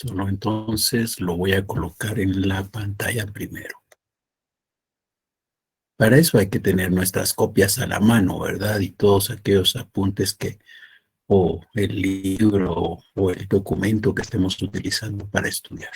Solo entonces lo voy a colocar en la pantalla primero. Para eso hay que tener nuestras copias a la mano, ¿verdad? Y todos aquellos apuntes o el libro o el documento que estemos utilizando para estudiar.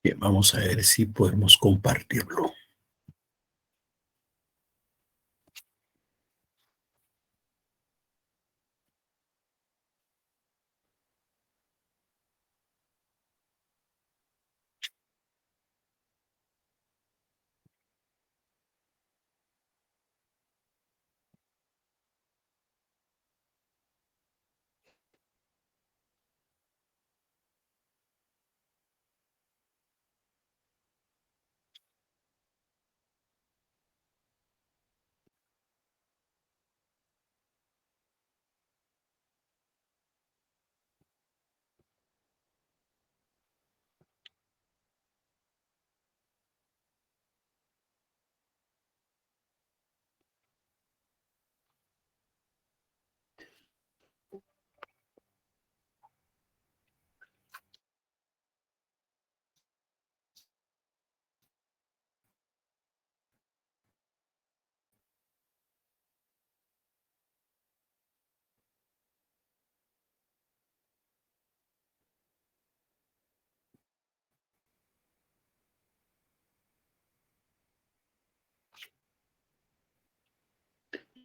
Bien, vamos a ver si podemos compartirlo.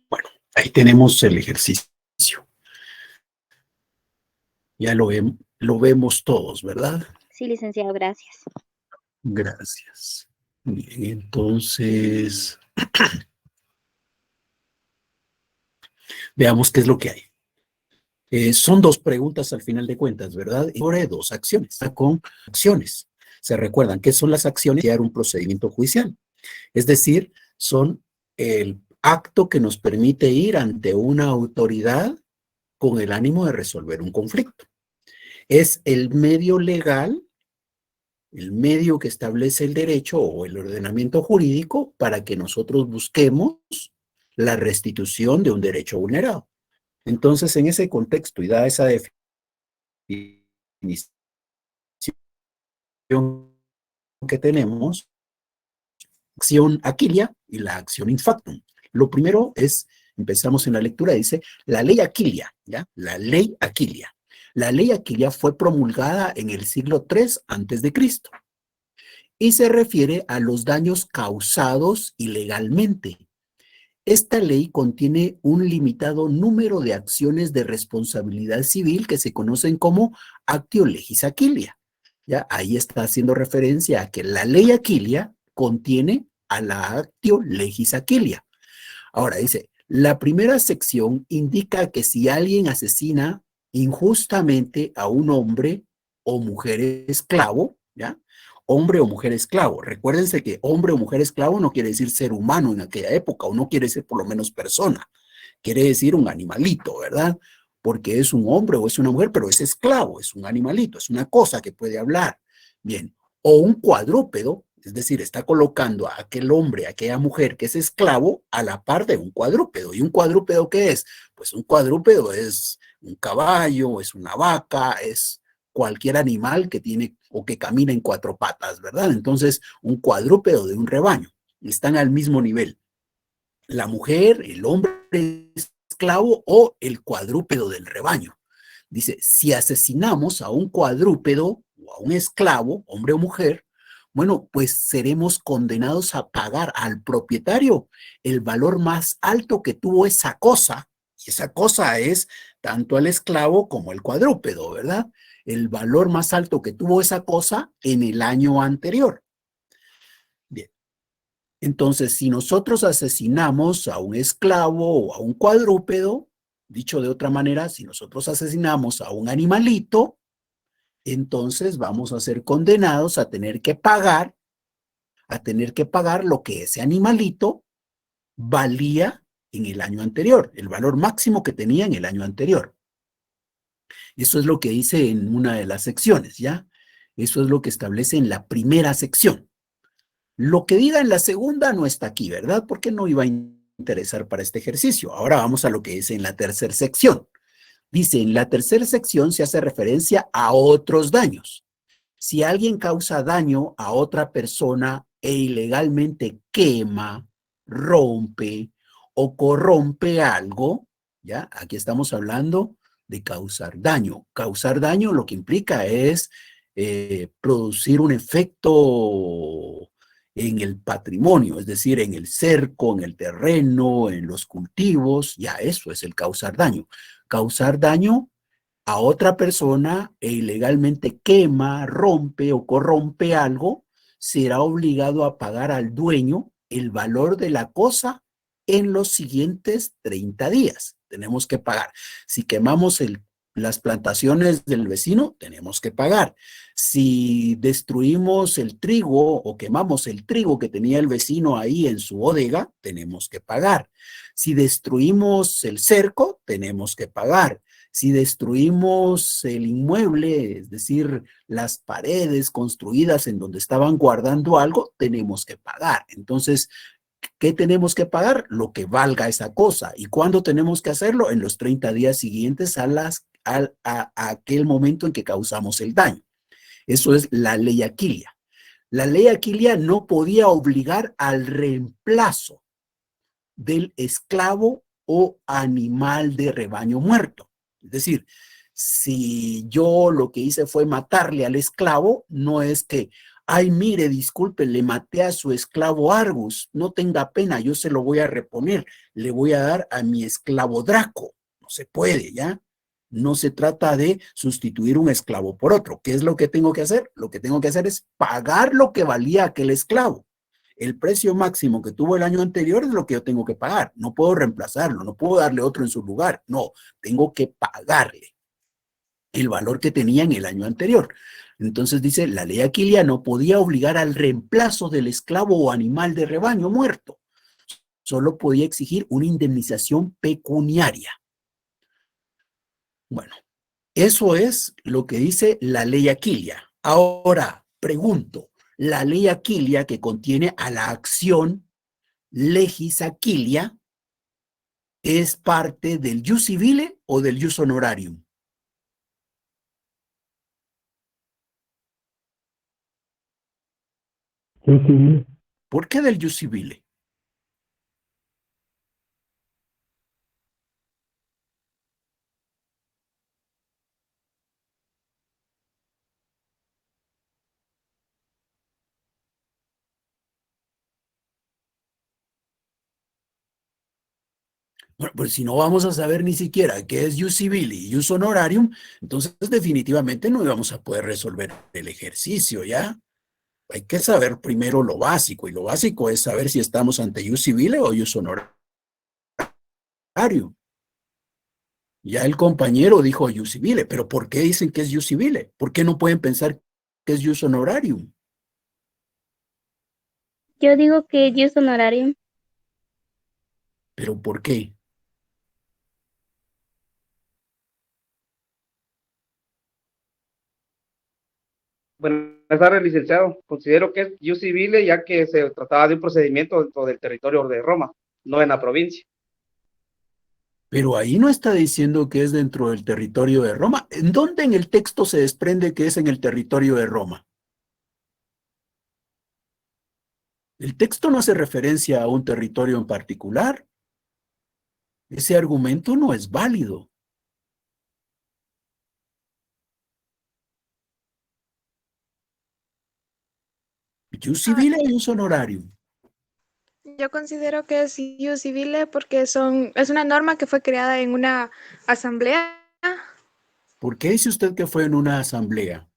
Bueno, ahí tenemos el ejercicio. Ya lo vemos todos, ¿verdad? Sí, licenciado, gracias. Gracias. Bien, entonces, veamos qué es lo que hay. Son dos preguntas al final de cuentas, ¿verdad? Y sobre dos acciones, con acciones. ¿Se recuerdan qué son las acciones? Iniciar un procedimiento judicial. Es decir, son el acto que nos permite ir ante una autoridad con el ánimo de resolver un conflicto. Es el medio legal, el medio que establece el derecho o el ordenamiento jurídico para que nosotros busquemos la restitución de un derecho vulnerado. Entonces, en ese contexto y dada esa definición que tenemos, acción aquilia y la acción in factum. Lo primero es, empezamos en la lectura, dice, la ley Aquilia, ¿ya? La ley Aquilia. La ley Aquilia fue promulgada en el siglo III antes de Cristo y se refiere a los daños causados ilegalmente. Esta ley contiene un limitado número de acciones de responsabilidad civil que se conocen como actio legis Aquilia. ¿Ya? Ahí está haciendo referencia a que la ley Aquilia contiene a la actio legis Aquilia. Ahora dice, la primera sección indica que si alguien asesina injustamente a un hombre o mujer esclavo, ¿ya? Hombre o mujer esclavo. Recuérdense que hombre o mujer esclavo no quiere decir ser humano en aquella época, o no quiere decir por lo menos persona. Quiere decir un animalito, ¿verdad? Porque es un hombre o es una mujer, pero es esclavo, es un animalito, es una cosa que puede hablar. Bien, o un cuadrúpedo, es decir, está colocando a aquel hombre, a aquella mujer que es esclavo a la par de un cuadrúpedo. ¿Y un cuadrúpedo qué es? Pues un cuadrúpedo es un caballo, es una vaca, es cualquier animal que tiene o que camina en cuatro patas, ¿verdad? Entonces, un cuadrúpedo de un rebaño. Están al mismo nivel. La mujer, el hombre esclavo o el cuadrúpedo del rebaño. Dice, si asesinamos a un cuadrúpedo o a un esclavo, hombre o mujer, bueno, pues seremos condenados a pagar al propietario el valor más alto que tuvo esa cosa. Y esa cosa es tanto el esclavo como el cuadrúpedo, ¿verdad? el valor más alto que tuvo esa cosa en el año anterior. Bien. Entonces, si nosotros asesinamos a un esclavo o a un cuadrúpedo, dicho de otra manera, si nosotros asesinamos a un animalito, entonces vamos a ser condenados a tener que pagar lo que ese animalito valía en el año anterior, el valor máximo que tenía en el año anterior. Eso es lo que dice en una de las secciones, ¿ya? Eso es lo que establece en la primera sección. Lo que diga en la segunda no está aquí, ¿verdad? Porque no iba a interesar para este ejercicio. Ahora vamos a lo que dice en la tercera sección. Dice, en la tercera sección se hace referencia a otros daños. Si alguien causa daño a otra persona e ilegalmente quema, rompe o corrompe algo, ¿ya? Aquí estamos hablando de causar daño. Causar daño lo que implica es producir un efecto en el patrimonio, es decir, en el cerco, en el terreno, en los cultivos, ya eso es el causar daño. Causar daño a otra persona e ilegalmente quema, rompe o corrompe algo, será obligado a pagar al dueño el valor de la cosa en los siguientes 30 días. Tenemos que pagar. Si quemamos las plantaciones del vecino, tenemos que pagar. Si destruimos el trigo o quemamos el trigo que tenía el vecino ahí en su bodega, tenemos que pagar. Si destruimos el cerco, tenemos que pagar. Si destruimos el inmueble, es decir, las paredes construidas en donde estaban guardando algo, tenemos que pagar. Entonces, ¿qué tenemos que pagar? Lo que valga esa cosa. ¿Y cuándo tenemos que hacerlo? En los 30 días siguientes a aquel momento en que causamos el daño. Eso es la ley Aquilia. La ley Aquilia no podía obligar al reemplazo del esclavo o animal de rebaño muerto. Es decir, si yo lo que hice fue matarle al esclavo, no es que, ay, mire, disculpe, le maté a su esclavo Argus, no tenga pena, yo se lo voy a reponer, le voy a dar a mi esclavo Draco. No se puede, ¿ya? No se trata de sustituir un esclavo por otro. ¿Qué es lo que tengo que hacer? Lo que tengo que hacer es pagar lo que valía aquel esclavo. El precio máximo que tuvo el año anterior es lo que yo tengo que pagar. No puedo reemplazarlo, no puedo darle otro en su lugar. No, tengo que pagarle el valor que tenía en el año anterior. Entonces dice, la ley Aquilia no podía obligar al reemplazo del esclavo o animal de rebaño muerto. Solo podía exigir una indemnización pecuniaria. Bueno, eso es lo que dice la ley Aquilia. Ahora, pregunto, la ley Aquilia que contiene a la acción legis Aquilia es parte del jus civile o del jus honorarium. Sí, civil. ¿Por qué del jus civile? Bueno, pues si no vamos a saber ni siquiera qué es jus civile y jus honorarium, entonces definitivamente no íbamos a poder resolver el ejercicio, ¿ya? Hay que saber primero lo básico, y lo básico es saber si estamos ante jus civile o jus honorarium. Ya el compañero dijo jus civile, pero ¿por qué dicen que es jus civile? ¿Por qué no pueden pensar que es jus honorarium? Yo digo que jus honorarium. ¿Pero por qué? Buenas tardes, licenciado. Considero que es jus civile ya que se trataba de un procedimiento dentro del territorio de Roma, no en la provincia. Pero ahí no está diciendo que es dentro del territorio de Roma. ¿En dónde en el texto se desprende que es en el territorio de Roma? El texto no hace referencia a un territorio en particular. Ese argumento no es válido. Jus Ah, civile y jus honorarium. yo considero que es ius civile porque es una norma que fue creada en una asamblea ¿Por qué dice usted que fue en una asamblea?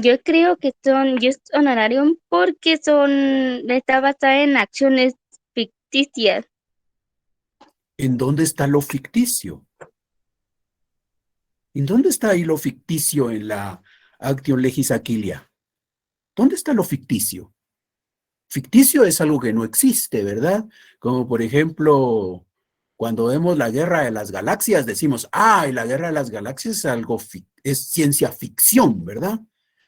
Yo creo que son just honorarium porque está basada en acciones ficticias. ¿En dónde está lo ficticio? ¿En dónde está ahí lo ficticio en la Actio Legis Aquilia? ¿Dónde está lo ficticio? Ficticio es algo que no existe, ¿verdad? Como por ejemplo, cuando vemos la Guerra de las Galaxias, decimos, y la Guerra de las Galaxias es es ciencia ficción, ¿verdad?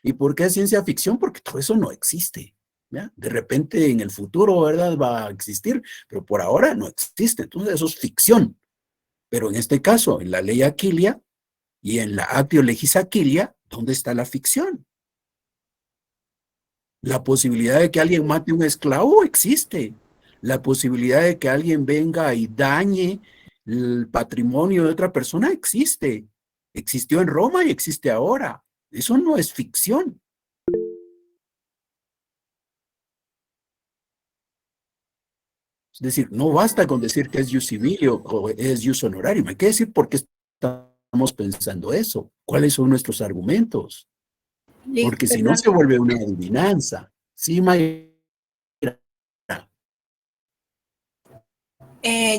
¿Y por qué es ciencia ficción? Porque todo eso no existe, ¿ya? De repente en el futuro, ¿verdad? Va a existir, pero por ahora no existe, entonces eso es ficción. Pero en este caso, en la ley Aquilia y en la Actio Legis Aquilia, ¿dónde está la ficción? La posibilidad de que alguien mate a un esclavo existe. La posibilidad de que alguien venga y dañe el patrimonio de otra persona existe. Existió en Roma y existe ahora. Eso no es ficción. Es decir, no basta con decir que es jus civilio o es jus honorarium. Hay que decir por qué estamos pensando eso. ¿Cuáles son nuestros argumentos? Porque si no Perdón. se vuelve una adivinanza. Sí, Mayra.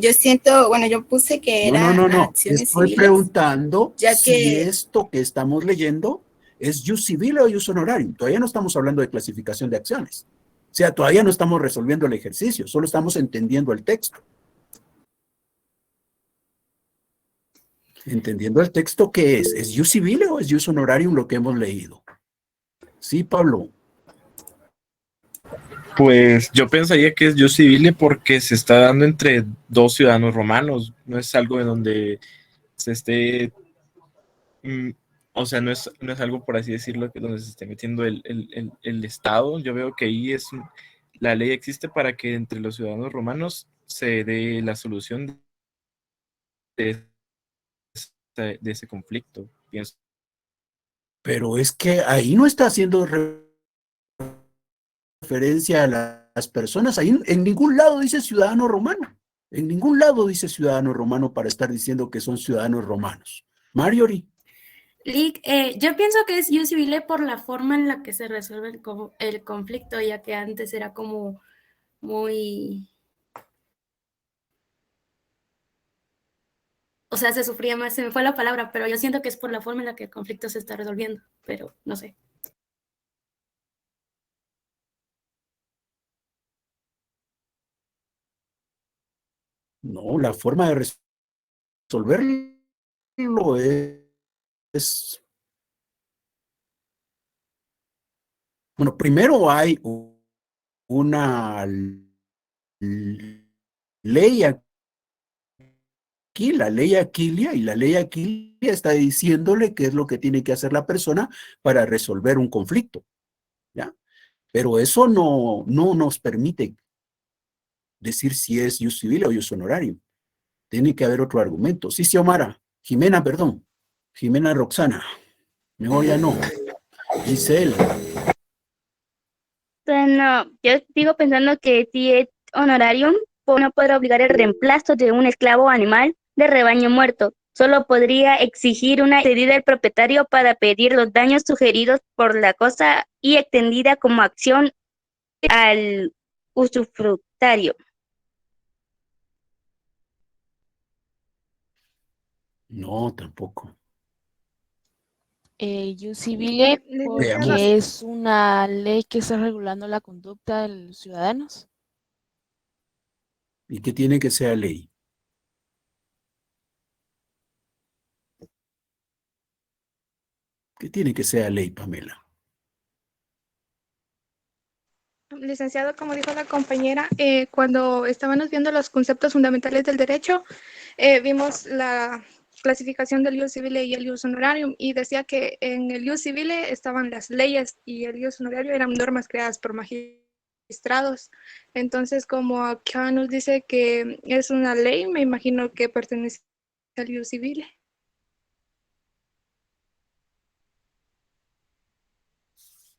Yo siento, bueno, yo puse que era No. acciones Estoy civiles, preguntando ya si que esto que estamos leyendo es jus civile o jus honorarium. Todavía no estamos hablando de clasificación de acciones. O sea, todavía no estamos resolviendo el ejercicio, solo estamos entendiendo el texto. Entendiendo el texto, ¿qué es? ¿Es jus civile o es jus honorarium lo que hemos leído? Sí, Pablo. Pues yo pensaría que es jus civile porque se está dando entre dos ciudadanos romanos, no es algo en donde se esté, mm, o sea, no es algo, por así decirlo, que donde se esté metiendo el Estado. Yo veo que ahí la ley existe para que entre los ciudadanos romanos se dé la solución de ese conflicto, pienso. Pero es que ahí no está haciendo referencia a las personas. Ahí en ningún lado dice ciudadano romano. En ningún lado dice ciudadano romano para estar diciendo que son ciudadanos romanos. Marjorie. Lick, yo pienso que es jus civile por la forma en la que se resuelve el conflicto, ya que antes era como muy, o sea, se sufría más, se me fue la palabra, pero yo siento que es por la forma en la que el conflicto se está resolviendo, pero no sé. No, la forma de resolverlo es bueno, primero hay una ley aquí, la ley Aquilia, y la ley Aquilia está diciéndole qué es lo que tiene que hacer la persona para resolver un conflicto, ¿ya? Pero eso no nos permite decir si es jus civil o jus honorarium. Tiene que haber otro argumento. Sí, Xiomara. Jimena, perdón. Jimena Roxana. Mejor ya no. Giselle. Bueno, yo sigo pensando que si es honorarium, no podrá obligar el reemplazo de un esclavo animal de rebaño muerto. Solo podría exigir una cedida del propietario para pedir los daños sugeridos por la cosa y extendida como acción al usufructario. No, tampoco. Jus civile Licenciada, Veamos. porque es una ley que está regulando la conducta de los ciudadanos. ¿Y qué tiene que ser ley? ¿Qué tiene que ser ley, Pamela? licenciado, como dijo la compañera, cuando estábamos viendo los conceptos fundamentales del derecho, vimos la clasificación del ius civile y el ius honorarium, y decía que en el ius civile estaban las leyes y el ius honorario eran normas creadas por magistrados. Entonces, como acá nos dice que es una ley, me imagino que pertenece al ius civile.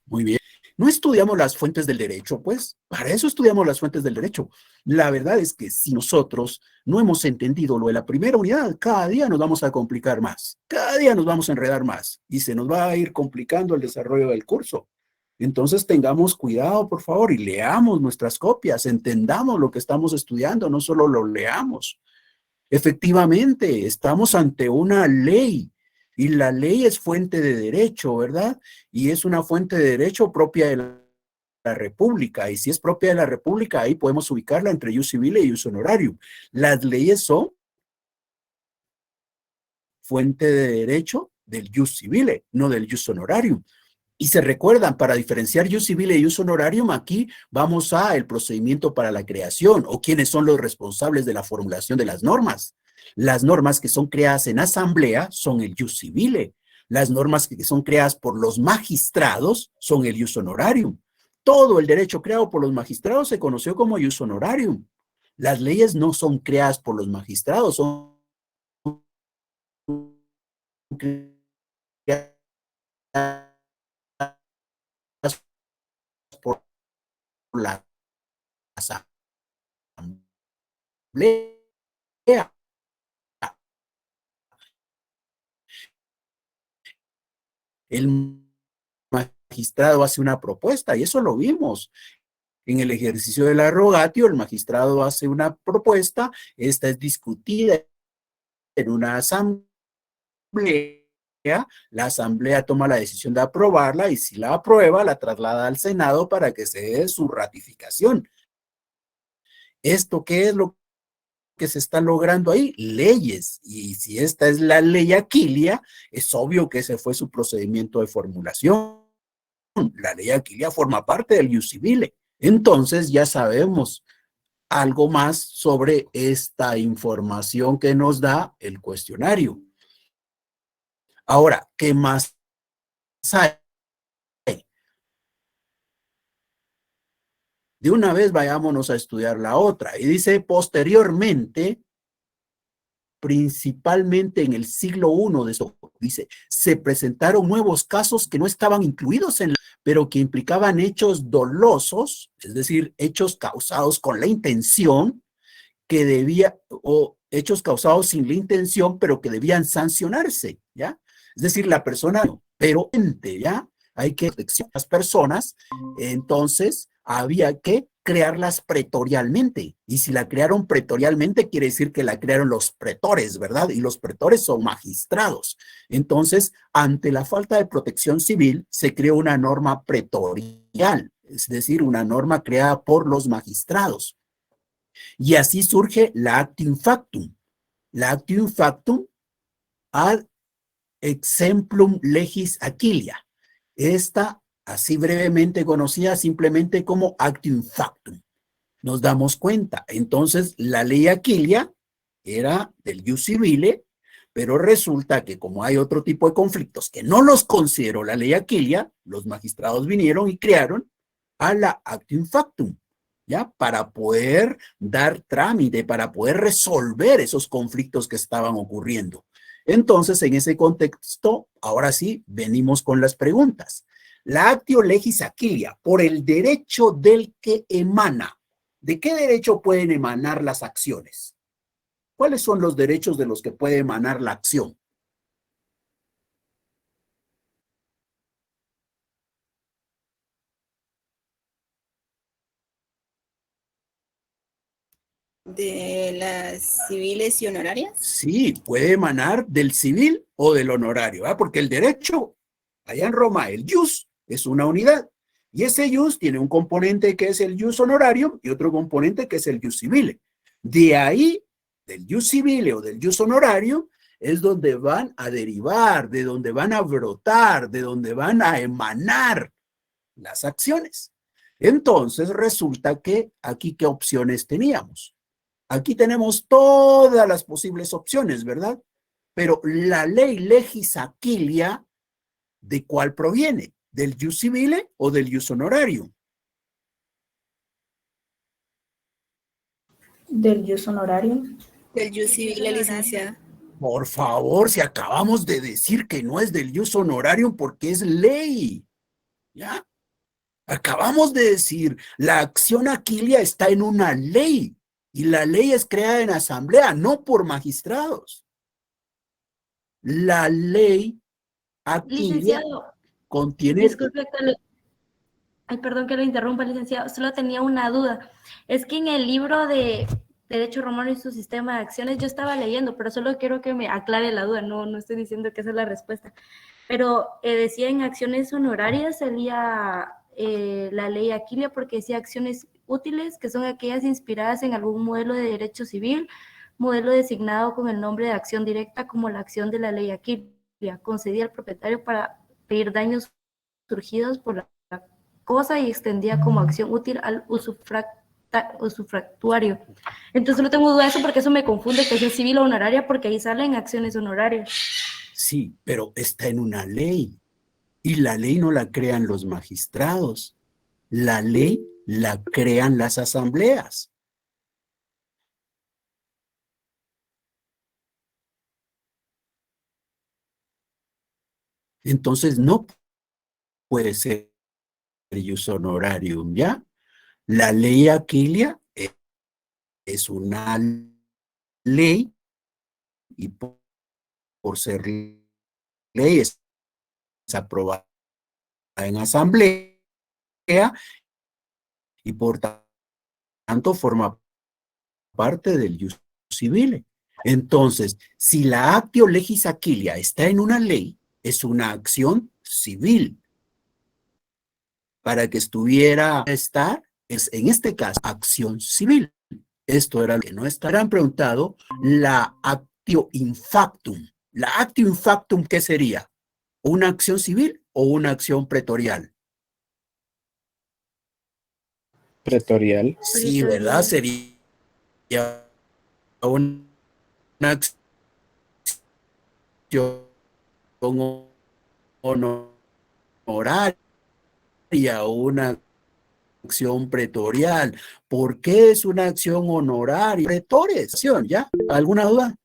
Muy bien. No estudiamos las fuentes del derecho, pues, para eso estudiamos las fuentes del derecho. La verdad es que si nosotros no hemos entendido lo de la primera unidad, cada día nos vamos a complicar más, cada día nos vamos a enredar más y se nos va a ir complicando el desarrollo del curso. Entonces tengamos cuidado, por favor, y leamos nuestras copias, entendamos lo que estamos estudiando, no solo lo leamos. Efectivamente, estamos ante una ley y la ley es fuente de derecho, ¿verdad? Y es una fuente de derecho propia de la República. Y si es propia de la República, ahí podemos ubicarla entre ius civile y ius honorarium. Las leyes son fuente de derecho del ius civile, no del ius honorarium. Y se recuerdan, para diferenciar ius civile y ius honorarium, aquí vamos a el procedimiento para la creación o quiénes son los responsables de la formulación de las normas. Las normas que son creadas en asamblea son el ius civile. Las normas que son creadas por los magistrados son el ius honorarium. Todo el derecho creado por los magistrados se conoció como ius honorarium. Las leyes no son creadas por los magistrados, son creadas por la asamblea. El magistrado hace una propuesta y eso lo vimos. En el ejercicio del arrogatio, el magistrado hace una propuesta, esta es discutida en una asamblea, la asamblea toma la decisión de aprobarla y si la aprueba, la traslada al Senado para que se dé su ratificación. ¿Esto qué es lo que se está logrando ahí? Leyes. Y si esta es la ley Aquilia, es obvio que ese fue su procedimiento de formulación. La ley Aquilia forma parte del ius civile. Entonces ya sabemos algo más sobre esta información que nos da el cuestionario. Ahora, ¿qué más hay? De una vez vayámonos a estudiar la otra. Y dice, posteriormente, principalmente en el siglo I de eso, dice, se presentaron nuevos casos que no estaban incluidos en la, pero que implicaban hechos dolosos, es decir, hechos causados con la intención que debía, o hechos causados sin la intención, pero que debían sancionarse, ¿ya? Es decir, la persona, pero, ¿ya? Hay que proteccionar a las personas, entonces había que crearlas pretorialmente. Y si la crearon pretorialmente, quiere decir que la crearon los pretores, ¿verdad? Y los pretores son magistrados. Entonces, ante la falta de protección civil, se creó una norma pretorial, es decir, una norma creada por los magistrados. Y así surge la actium factum. La actium factum ad exemplum legis Aquilia. Esta, así brevemente conocida simplemente como actium factum. Nos damos cuenta. Entonces, la ley Aquilia era del ius civile, pero resulta que como hay otro tipo de conflictos que no los consideró la ley Aquilia, los magistrados vinieron y crearon a la actium factum, ¿ya? Para poder dar trámite, para poder resolver esos conflictos que estaban ocurriendo. Entonces, en ese contexto, ahora sí, venimos con las preguntas. La actio legis Aquilia, por el derecho del que emana. ¿De qué derecho pueden emanar las acciones? ¿Cuáles son los derechos de los que puede emanar la acción? De las civiles y honorarias. Sí, puede emanar del civil o del honorario, ¿verdad? Porque el derecho, allá en Roma, el ius es una unidad. Y ese ius tiene un componente que es el ius honorarium y otro componente que es el ius civile. De ahí, del ius civile o del ius honorarium, es donde van a derivar, de donde van a brotar, de donde van a emanar las acciones. Entonces, resulta que aquí, ¿qué opciones teníamos? Aquí tenemos todas las posibles opciones, ¿verdad? Pero la ley legis Aquilia, ¿de cuál proviene? ¿Del ius civile o del ius honorarium? Del ius honorarium. Del ius civile, licenciada. Por favor, si acabamos de decir que no es del ius honorarium porque es ley, ¿ya? Acabamos de decir, la acción aquilia está en una ley y la ley es creada en asamblea, no por magistrados. La ley aquilia Licenciado, contiene... disculpe ay, perdón que lo interrumpa, licenciado, solo tenía una duda. Es que en el libro de Derecho Romano y su sistema de acciones yo estaba leyendo, pero solo quiero que me aclare la duda, no estoy diciendo que esa es la respuesta. Pero decía en acciones honorarias salía la ley Aquilia porque decía acciones útiles, que son aquellas inspiradas en algún modelo de derecho civil, modelo designado con el nombre de acción directa como la acción de la ley Aquilia, concedida al propietario para pedir daños surgidos por la cosa y extendía como acción útil al usufructuario. Entonces no tengo duda de eso porque eso me confunde que es civil o honoraria porque ahí salen acciones honorarias. Sí, pero está en una ley y la ley no la crean los magistrados. La ley la crean las asambleas. Entonces no puede ser ius honorarium, ¿ya? La ley Aquilia es una ley y por ser ley es aprobada en asamblea y por tanto forma parte del ius civile. Entonces, si la actio legis aquilia está en una ley, es una acción civil. Para que estuviera estar, es en este caso, acción civil. Esto era lo que no estarán preguntado, la actio in factum. La actio in factum, ¿qué sería? ¿Una acción civil o una acción pretorial? Pretorial. Sí, ¿verdad? Sería una acción honoraria o una acción pretorial. ¿Por qué es una acción honoraria? Pretores, ¿ya? ¿Alguna duda?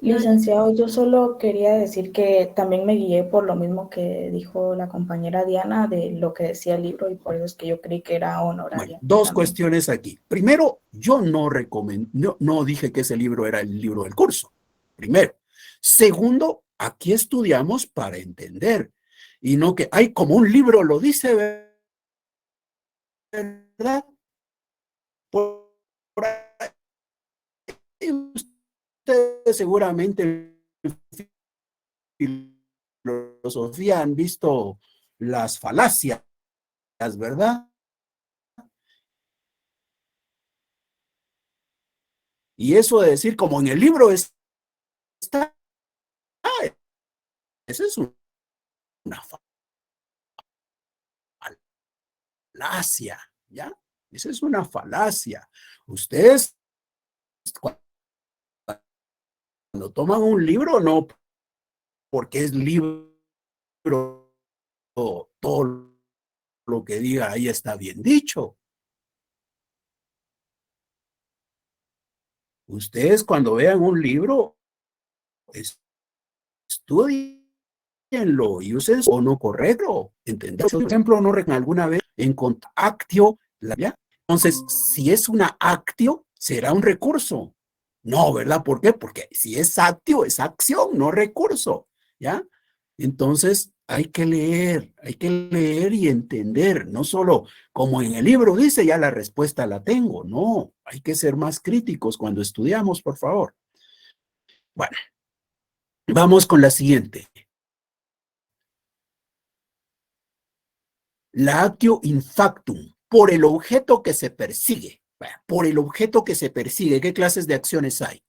Licenciado, yo solo quería decir que también me guié por lo mismo que dijo la compañera Diana de lo que decía el libro y por eso es que yo creí que era honoraria. Bueno, dos también. cuestiones aquí. Primero, yo no recomendé, no dije que ese libro era el libro del curso. Primero. Segundo, aquí estudiamos para entender y no que hay como un libro lo dice, ¿verdad? Por ahí ustedes seguramente en filosofía han visto las falacias, ¿verdad? Y eso de decir como en el libro está, eso es una falacia, ¿ya? Esa es una falacia. Ustedes cuando toman un libro, no porque es libro, todo lo que diga ahí está bien dicho. Ustedes cuando vean un libro, estudienlo y usen o no correcto. ¿Entendés? Por ejemplo, no alguna vez en actio, ¿ya? Entonces, si es una actio, será un recurso. No, ¿verdad? ¿Por qué? Porque si es actio, es acción, no recurso, ¿ya? Entonces, hay que leer y entender, no solo como en el libro dice, ya la respuesta la tengo, no, hay que ser más críticos cuando estudiamos, por favor. Bueno, vamos con la siguiente. La actio in factum, por el objeto que se persigue. Por el objeto que se persigue, ¿qué clases de acciones hay?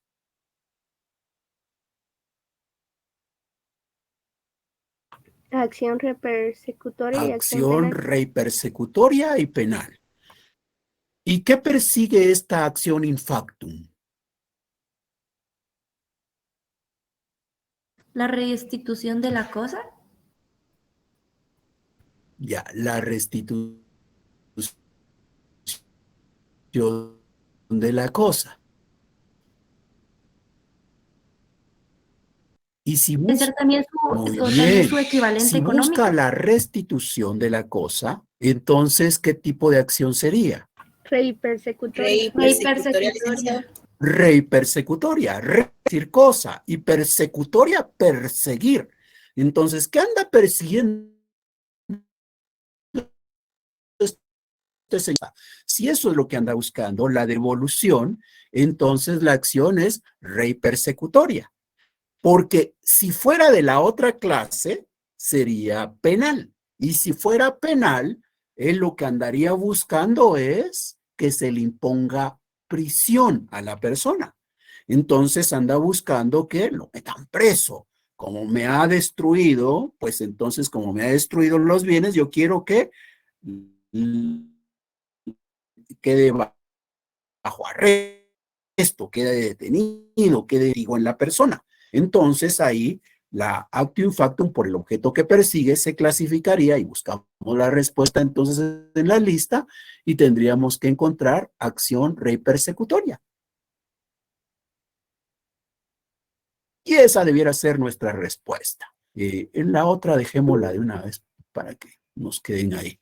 Acción repersecutoria y acción Acción penal. repersecutoria y penal. ¿Y qué persigue esta acción in factum? La restitución de la cosa. Ya, la restitución de la cosa. Y si Puede ser también muy también su bien, equivalente si económico. busca la restitución de la cosa, entonces, ¿qué tipo de acción sería? Rey persecutoria. Rey Rey persecutoria, licenciado. persecutoria. Rey persecutoria, decir cosa, y persecutoria, perseguir. Entonces, ¿qué anda persiguiendo este señor? Si eso es lo que anda buscando, la devolución, entonces la acción es rey persecutoria. Porque si fuera de la otra clase, sería penal. Y si fuera penal, él lo que andaría buscando es que se le imponga prisión a la persona. Entonces anda buscando que lo metan preso. Como me ha destruido, pues entonces como me ha destruido los bienes, yo quiero que quede bajo arresto, quede detenido, quede digo en la persona. Entonces ahí la actio factum por el objeto que persigue se clasificaría y buscamos la respuesta entonces en la lista y tendríamos que encontrar acción rey persecutoria. Y esa debiera ser nuestra respuesta. En la otra dejémosla de una vez para que nos queden ahí.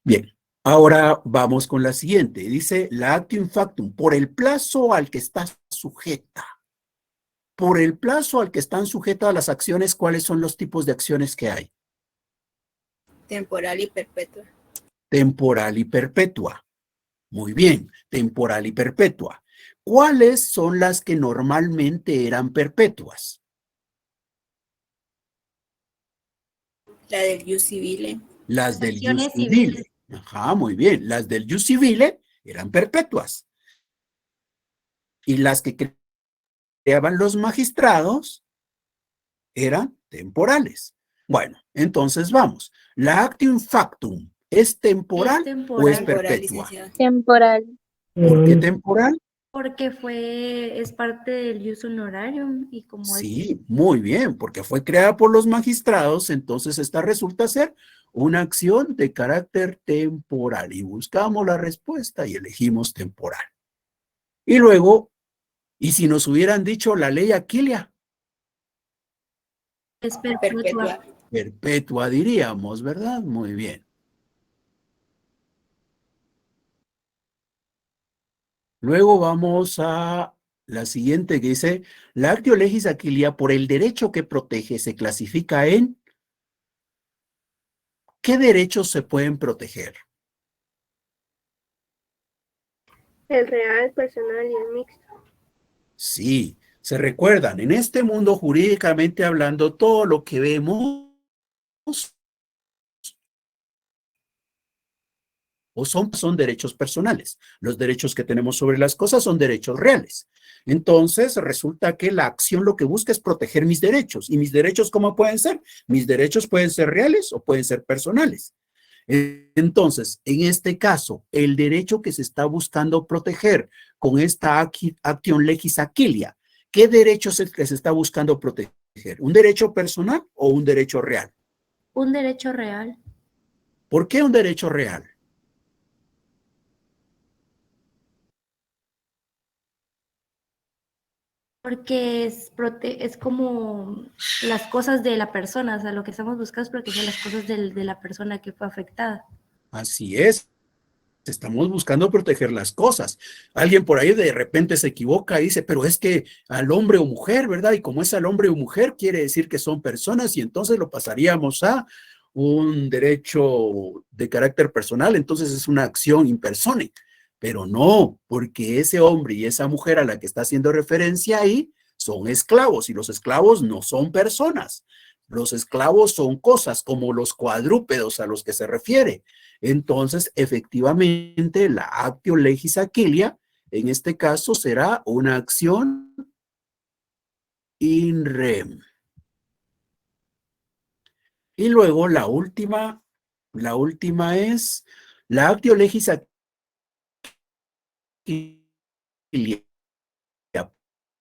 Bien, ahora vamos con la siguiente. Dice la actio factum por el plazo al que está sujeta. Por el plazo al que están sujetas las acciones, ¿cuáles son los tipos de acciones que hay? Temporal y perpetua. Temporal y perpetua. Muy bien, temporal y perpetua. ¿Cuáles son las que normalmente eran perpetuas? La del jus civile. Las del jus Acciones civile. civiles. Ajá, muy bien. Las del jus civile eran perpetuas. Y las que creaban los magistrados eran temporales. Bueno, entonces vamos. ¿La actium factum es temporal Es o es temporal. Temporal, perpetua? licenciado. Temporal. ¿Por qué temporal? Porque es parte del ius honorarium y como es Sí, muy bien, porque fue creada por los magistrados, entonces esta resulta ser una acción de carácter temporal y buscamos la respuesta y elegimos temporal. Y luego, ¿y si nos hubieran dicho la ley Aquilia? perpetua. Perpetua. Perpetua diríamos, ¿verdad? Muy bien. Luego vamos a la siguiente que dice, la actio legis aquilia por el derecho que protege se clasifica en ¿qué derechos se pueden proteger? El real, personal y el mixto. Sí, se recuerdan, en este mundo jurídicamente hablando, todo lo que vemos o son derechos personales. Los derechos que tenemos sobre las cosas son derechos reales. Entonces, resulta que la acción lo que busca es proteger mis derechos. ¿Y mis derechos cómo pueden ser? Mis derechos pueden ser reales o pueden ser personales. Entonces, en este caso, el derecho que se está buscando proteger con esta acción legis aquilia, ¿qué derecho es el que se está buscando proteger? ¿Un derecho personal o un derecho real? Un derecho real. ¿Por qué un derecho real? Porque es como las cosas de la persona, o sea, lo que estamos buscando es proteger las cosas de la persona que fue afectada. Así es. Estamos buscando proteger las cosas. Alguien por ahí de repente se equivoca y dice, pero es que al hombre o mujer, ¿verdad? Y como es al hombre o mujer, quiere decir que son personas y entonces lo pasaríamos a un derecho de carácter personal, entonces es una acción in persone. Pero no, porque ese hombre y esa mujer a la que está haciendo referencia ahí son esclavos y los esclavos no son personas. Los esclavos son cosas como los cuadrúpedos a los que se refiere. Entonces, efectivamente, la actio legis aquilia, en este caso, será una acción in rem. Y luego la última es la actio legis aquilia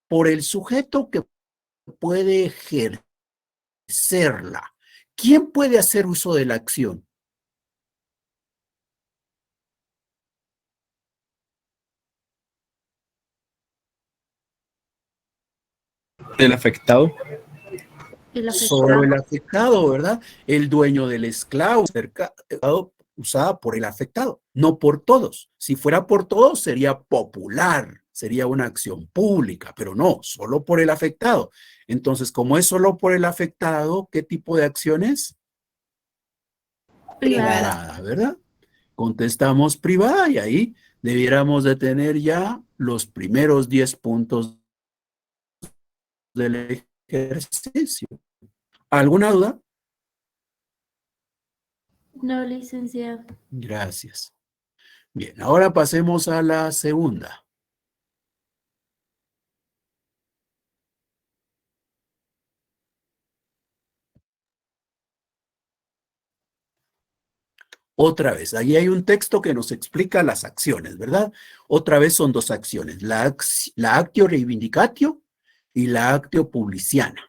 por el sujeto que puede ejercerla. ¿Quién puede hacer uso de la acción? El afectado. El Solo el afectado. afectado, ¿verdad? El dueño del esclavo, usada por el afectado, no por todos. Si fuera por todos, sería popular, sería una acción pública, pero no, solo por el afectado. Entonces, como es solo por el afectado, ¿qué tipo de acciones? Privada. Privada, ¿verdad? Contestamos privada y ahí debiéramos de tener ya los primeros 10 puntos del ejercicio. ¿Alguna duda? No, licenciado. Gracias. Bien, ahora pasemos a la segunda. Otra vez, ahí hay un texto que nos explica las acciones, ¿verdad? Otra vez son dos acciones, la actio reivindicatio y la actio publiciana.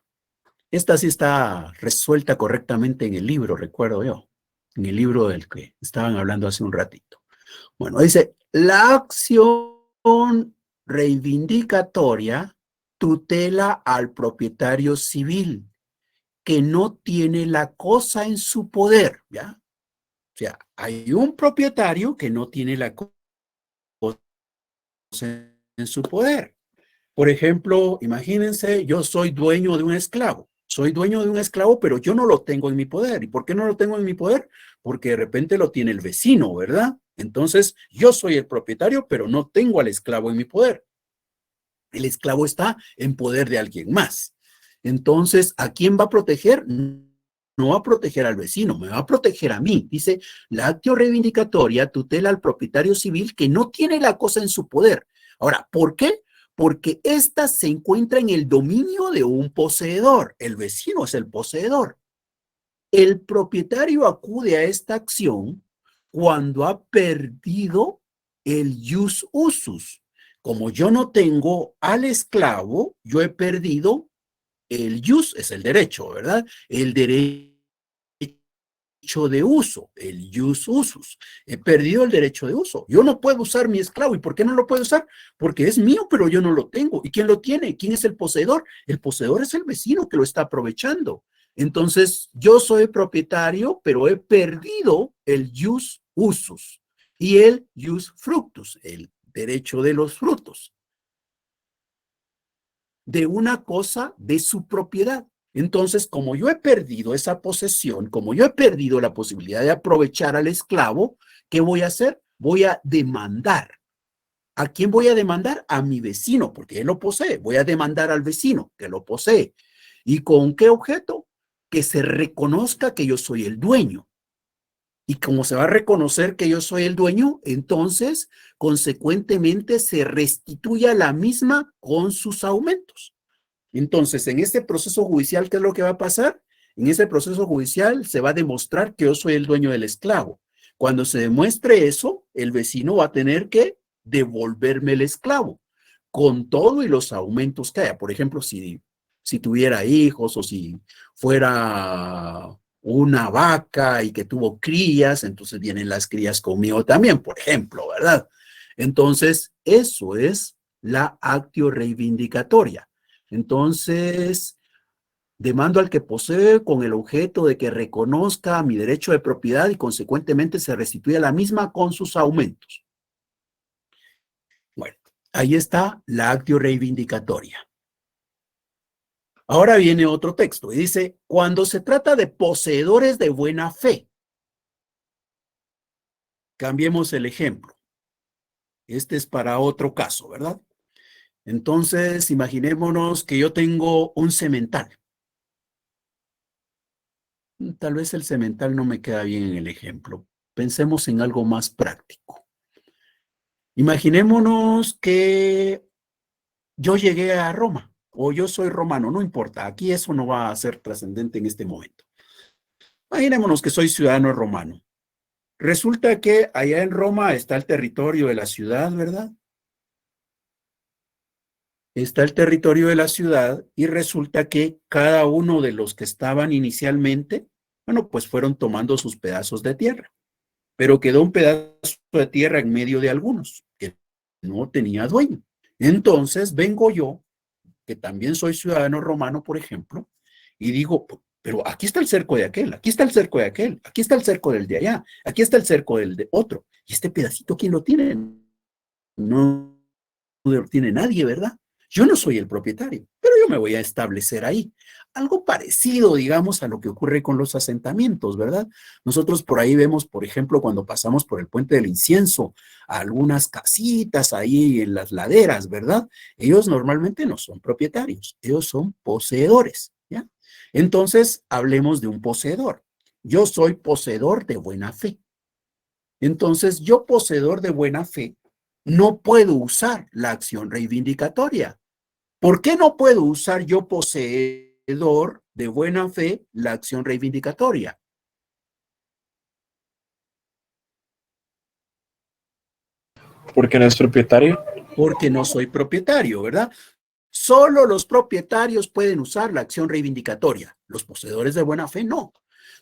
Esta sí está resuelta correctamente en el libro, recuerdo yo, en el libro del que estaban hablando hace un ratito. Bueno, dice, la acción reivindicatoria tutela al propietario civil que no tiene la cosa en su poder, ¿ya? O sea, hay un propietario que no tiene la cosa en su poder. Por ejemplo, imagínense, yo soy dueño de un esclavo. Soy dueño de un esclavo, pero yo no lo tengo en mi poder. ¿Y por qué no lo tengo en mi poder? Porque de repente lo tiene el vecino, ¿verdad? Entonces, yo soy el propietario, pero no tengo al esclavo en mi poder. El esclavo está en poder de alguien más. Entonces, ¿a quién va a proteger? No va a proteger al vecino, me va a proteger a mí. Dice, la actio reivindicatoria tutela al propietario civil que no tiene la cosa en su poder. Ahora, ¿por qué? Porque ésta se encuentra en el dominio de un poseedor. El vecino es el poseedor. El propietario acude a esta acción cuando ha perdido el ius usus. Como yo no tengo al esclavo, yo he perdido el ius, es el derecho, ¿verdad? El derecho de uso, el ius usus. He perdido el derecho de uso. Yo no puedo usar mi esclavo. ¿Y por qué no lo puedo usar? Porque es mío, pero yo no lo tengo. ¿Y quién lo tiene? ¿Quién es el poseedor? El poseedor es el vecino que lo está aprovechando. Entonces, yo soy propietario, pero he perdido el ius usus y el ius fructus, el derecho de los frutos, de una cosa de su propiedad. Entonces, como yo he perdido esa posesión, como yo he perdido la posibilidad de aprovechar al esclavo, ¿qué voy a hacer? Voy a demandar. ¿A quién voy a demandar? A mi vecino, porque él lo posee. Voy a demandar al vecino que lo posee. ¿Y con qué objeto? Que se reconozca que yo soy el dueño. Y como se va a reconocer que yo soy el dueño, entonces, consecuentemente, se restituya la misma con sus aumentos. Entonces, en este proceso judicial, ¿qué es lo que va a pasar? En ese proceso judicial se va a demostrar que yo soy el dueño del esclavo. Cuando se demuestre eso, el vecino va a tener que devolverme el esclavo, con todo y los aumentos que haya. Por ejemplo, si tuviera hijos o si fuera una vaca y que tuvo crías, entonces vienen las crías conmigo también, por ejemplo, ¿verdad? Entonces, eso es la actio reivindicatoria. Entonces, demando al que posee con el objeto de que reconozca mi derecho de propiedad y consecuentemente se restituya la misma con sus aumentos. Bueno, ahí está la actio reivindicatoria. Ahora viene otro texto y dice, cuando se trata de poseedores de buena fe, cambiemos el ejemplo. Este es para otro caso, ¿verdad? Entonces, imaginémonos que yo tengo un semental. Tal vez el semental no me queda bien en el ejemplo. Pensemos en algo más práctico. Imaginémonos que yo llegué a Roma o yo soy romano, no importa. Aquí eso no va a ser trascendente en este momento. Imaginémonos que soy ciudadano romano. Resulta que allá en Roma está el territorio de la ciudad, ¿verdad? Está el territorio de la ciudad y resulta que cada uno de los que estaban inicialmente, bueno, pues fueron tomando sus pedazos de tierra, pero quedó un pedazo de tierra en medio de algunos que no tenía dueño. Entonces vengo yo, que también soy ciudadano romano, por ejemplo, y digo, pero aquí está el cerco de aquel, aquí está el cerco de aquel, aquí está el cerco del de allá, aquí está el cerco del de otro. ¿Y este pedacito quién lo tiene? No lo tiene nadie, ¿verdad? Yo no soy el propietario, pero yo me voy a establecer ahí. Algo parecido, digamos, a lo que ocurre con los asentamientos, ¿verdad? Nosotros por ahí vemos, por ejemplo, cuando pasamos por el Puente del Incienso, algunas casitas ahí en las laderas, ¿verdad? Ellos normalmente no son propietarios, ellos son poseedores, ¿ya? Entonces, hablemos de un poseedor. Yo soy poseedor de buena fe. Entonces, yo poseedor de buena fe, no puedo usar la acción reivindicatoria. ¿Por qué no puedo usar yo poseedor de buena fe la acción reivindicatoria? Porque no es propietario. Porque no soy propietario, ¿verdad? Solo los propietarios pueden usar la acción reivindicatoria. Los poseedores de buena fe no.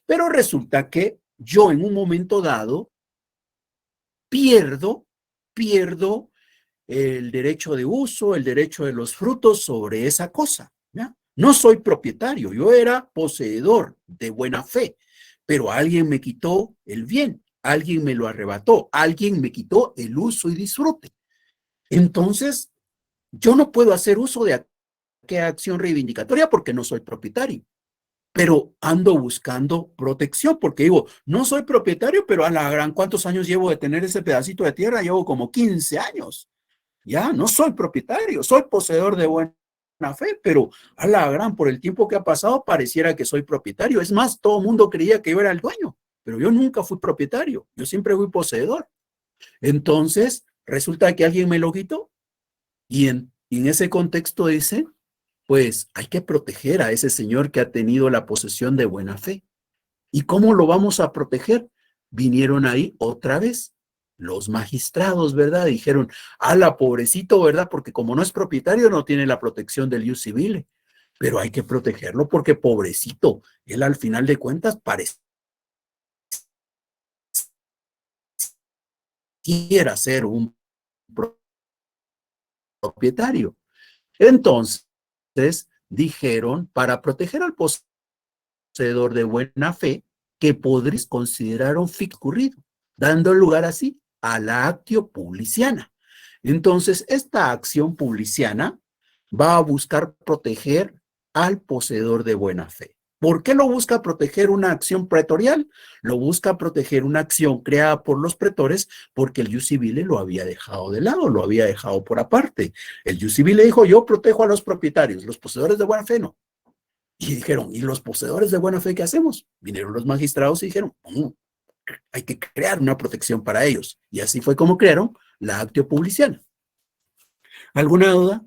Pero resulta que yo en un momento dado pierdo el derecho de uso, el derecho de los frutos sobre esa cosa, ¿ya? No soy propietario, yo era poseedor de buena fe, pero alguien me quitó el bien, alguien me lo arrebató, alguien me quitó el uso y disfrute. Entonces, yo no puedo hacer uso de aquella acción reivindicatoria porque no soy propietario, pero ando buscando protección porque digo, no soy propietario, pero a la gran, ¿cuántos años llevo de tener ese pedacito de tierra? Llevo como 15 años. Ya, no soy propietario, soy poseedor de buena fe, pero a la gran, por el tiempo que ha pasado, pareciera que soy propietario. Es más, todo el mundo creía que yo era el dueño, pero yo nunca fui propietario, yo siempre fui poseedor. Entonces, resulta que alguien me lo quitó y en ese contexto dice, pues hay que proteger a ese señor que ha tenido la posesión de buena fe. ¿Y cómo lo vamos a proteger? Vinieron ahí otra vez los magistrados, ¿verdad? Dijeron, ala, pobrecito, ¿verdad? Porque como no es propietario, no tiene la protección del ius civile, pero hay que protegerlo porque pobrecito, él al final de cuentas pareciera ser un propietario. Entonces, dijeron, para proteger al poseedor de buena fe, que podrías considerar un ficticio ocurrido, dando lugar así a la actio publiciana. Entonces, esta acción publiciana va a buscar proteger al poseedor de buena fe. ¿Por qué lo busca proteger una acción pretorial? Lo busca proteger una acción creada por los pretores porque el ius civile lo había dejado de lado, lo había dejado por aparte. El ius civile dijo, yo protejo a los propietarios, los poseedores de buena fe no. Y dijeron, ¿y los poseedores de buena fe qué hacemos? Vinieron los magistrados y dijeron, hay que crear una protección para ellos. Y así fue como crearon la actio publiciana. ¿Alguna duda?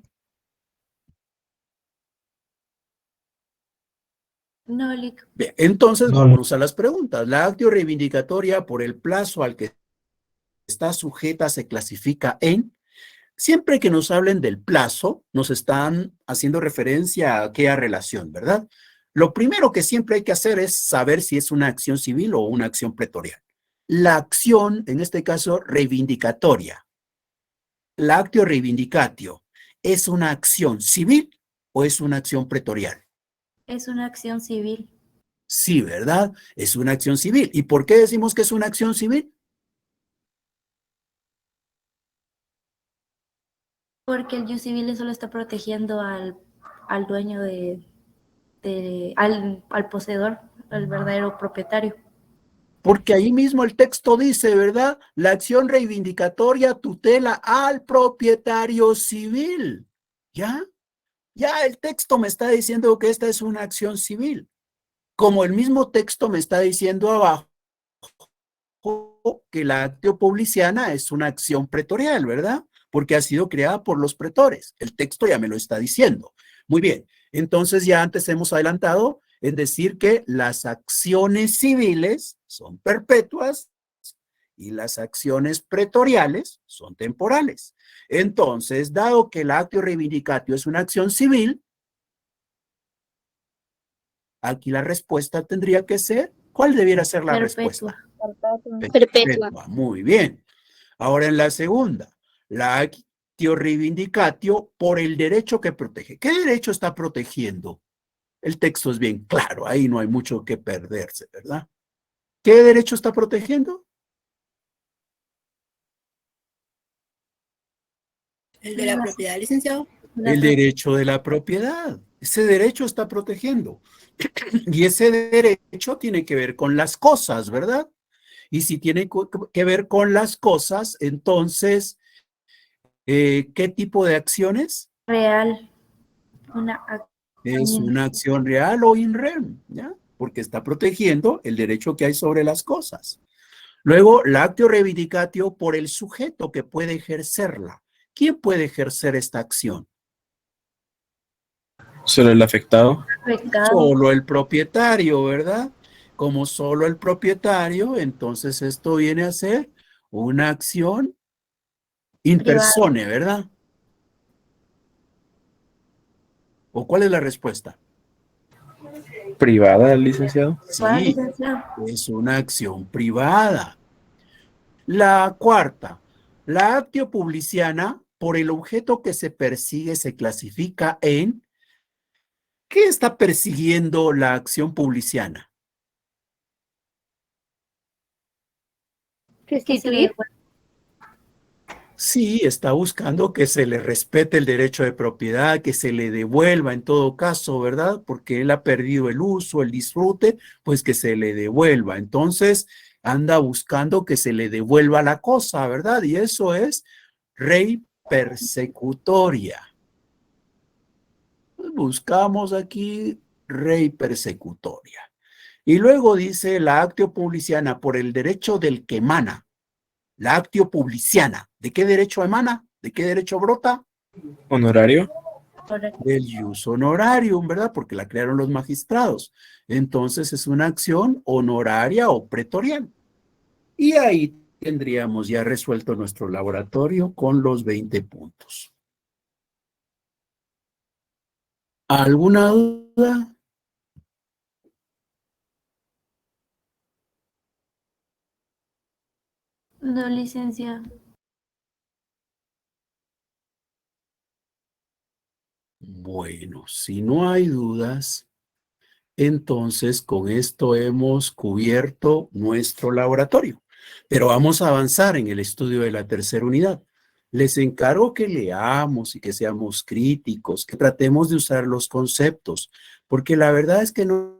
No, Lic. Bien, entonces vamos a las preguntas. La actio reivindicatoria por el plazo al que está sujeta se clasifica en... Siempre que nos hablen del plazo, nos están haciendo referencia a aquella relación, ¿verdad? Lo primero que siempre hay que hacer es saber si es una acción civil o una acción pretorial. La acción, en este caso, reivindicatoria, la actio reivindicatio, ¿es una acción civil o es una acción pretorial? Es una acción civil. Sí, ¿verdad? Es una acción civil. ¿Y por qué decimos que es una acción civil? Porque el ius civile solo está protegiendo al dueño al poseedor, al verdadero propietario. Porque ahí mismo el texto dice, ¿verdad? La acción reivindicatoria tutela al propietario civil. ¿Ya? Ya el texto me está diciendo que esta es una acción civil. Como el mismo texto me está diciendo abajo que la actio publiciana es una acción pretorial, ¿verdad? Porque ha sido creada por los pretores. El texto ya me lo está diciendo. Muy bien. Entonces ya antes hemos adelantado en decir que las acciones civiles son perpetuas y las acciones pretoriales son temporales. Entonces, dado que el actio reivindicatio es una acción civil, aquí la respuesta tendría que ser, ¿cuál debiera ser la respuesta? Perpetua. Muy bien. Ahora en la segunda, la actio reivindicatio por el derecho que protege. ¿Qué derecho está protegiendo? El texto es bien claro, ahí no hay mucho que perderse, ¿verdad? ¿Qué derecho está protegiendo? El de la propiedad, licenciado. El derecho de la propiedad. Ese derecho está protegiendo. Y ese derecho tiene que ver con las cosas, ¿verdad? Y si tiene que ver con las cosas, entonces, ¿qué tipo de acciones? Real. Una Es una acción real o in rem, ¿ya? Porque está protegiendo el derecho que hay sobre las cosas. Luego, la actio reivindicatio por el sujeto que puede ejercerla. ¿Quién puede ejercer esta acción? Solo el afectado. Solo el propietario, ¿verdad? Como solo el propietario, entonces esto viene a ser una acción in persone, ¿verdad? ¿O cuál es la respuesta? Privada, licenciado. Sí, es una acción privada. La cuarta, la actio publiciana, por el objeto que se persigue, se clasifica en... ¿Qué está persiguiendo la acción publiciana? Restituir. Sí, está buscando que se le respete el derecho de propiedad, que se le devuelva en todo caso, ¿verdad? Porque él ha perdido el uso, el disfrute, pues que se le devuelva. Entonces, anda buscando que se le devuelva la cosa, ¿verdad? Y eso es rei persecutoria. Buscamos aquí rei persecutoria. Y luego dice la actio publiciana por el derecho del que emana. La actio publiciana. ¿De qué derecho emana? ¿De qué derecho brota? Honorario. Del ius honorarium, ¿verdad? Porque la crearon los magistrados. Entonces es una acción honoraria o pretorial. Y ahí tendríamos ya resuelto nuestro laboratorio con los 20 puntos. ¿Alguna duda? No, licenciado. Bueno, si no hay dudas, entonces con esto hemos cubierto nuestro laboratorio. Pero vamos a avanzar en el estudio de la tercera unidad. Les encargo que leamos y que seamos críticos, que tratemos de usar los conceptos, porque la verdad es que no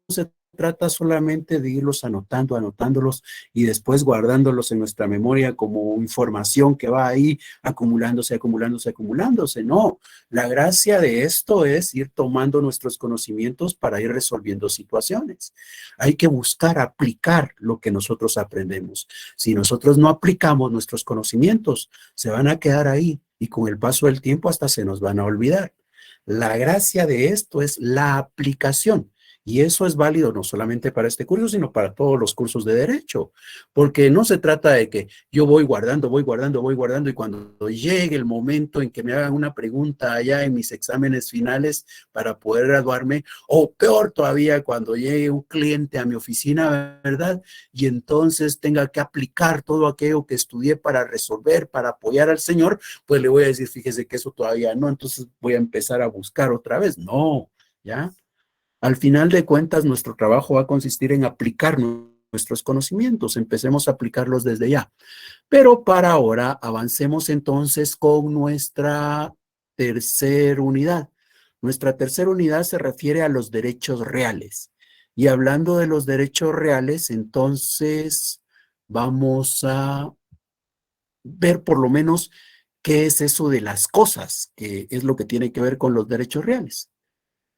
se trata solamente de irlos anotando, anotándolos y después guardándolos en nuestra memoria como información que va ahí acumulándose, acumulándose, acumulándose. No, la gracia de esto es ir tomando nuestros conocimientos para ir resolviendo situaciones. Hay que buscar aplicar lo que nosotros aprendemos. Si nosotros no aplicamos nuestros conocimientos, se van a quedar ahí y con el paso del tiempo hasta se nos van a olvidar. La gracia de esto es la aplicación. Y eso es válido no solamente para este curso, sino para todos los cursos de derecho, porque no se trata de que yo voy guardando, y cuando llegue el momento en que me hagan una pregunta allá en mis exámenes finales para poder graduarme, o peor todavía, cuando llegue un cliente a mi oficina, ¿verdad? Y entonces tenga que aplicar todo aquello que estudié para resolver, para apoyar al Señor, pues le voy a decir, fíjese que eso todavía no, entonces voy a empezar a buscar otra vez. No, ¿ya? Al final de cuentas, nuestro trabajo va a consistir en aplicar nuestros conocimientos. Empecemos a aplicarlos desde ya. Pero para ahora, avancemos entonces con nuestra tercera unidad. Nuestra tercera unidad se refiere a los derechos reales. Y hablando de los derechos reales, entonces vamos a ver por lo menos qué es eso de las cosas, que es lo que tiene que ver con los derechos reales.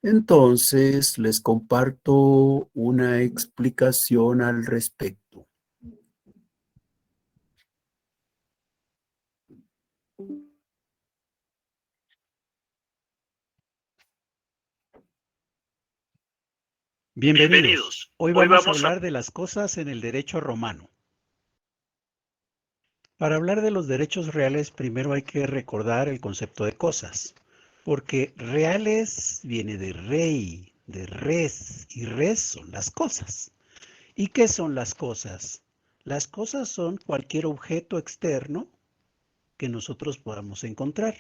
Entonces, les comparto una explicación al respecto. Bienvenidos. Hoy vamos a hablar de las cosas en el derecho romano. Para hablar de los derechos reales, primero hay que recordar el concepto de cosas, porque reales viene de rey, de res, y res son las cosas. ¿Y qué son las cosas? Las cosas son cualquier objeto externo que nosotros podamos encontrar.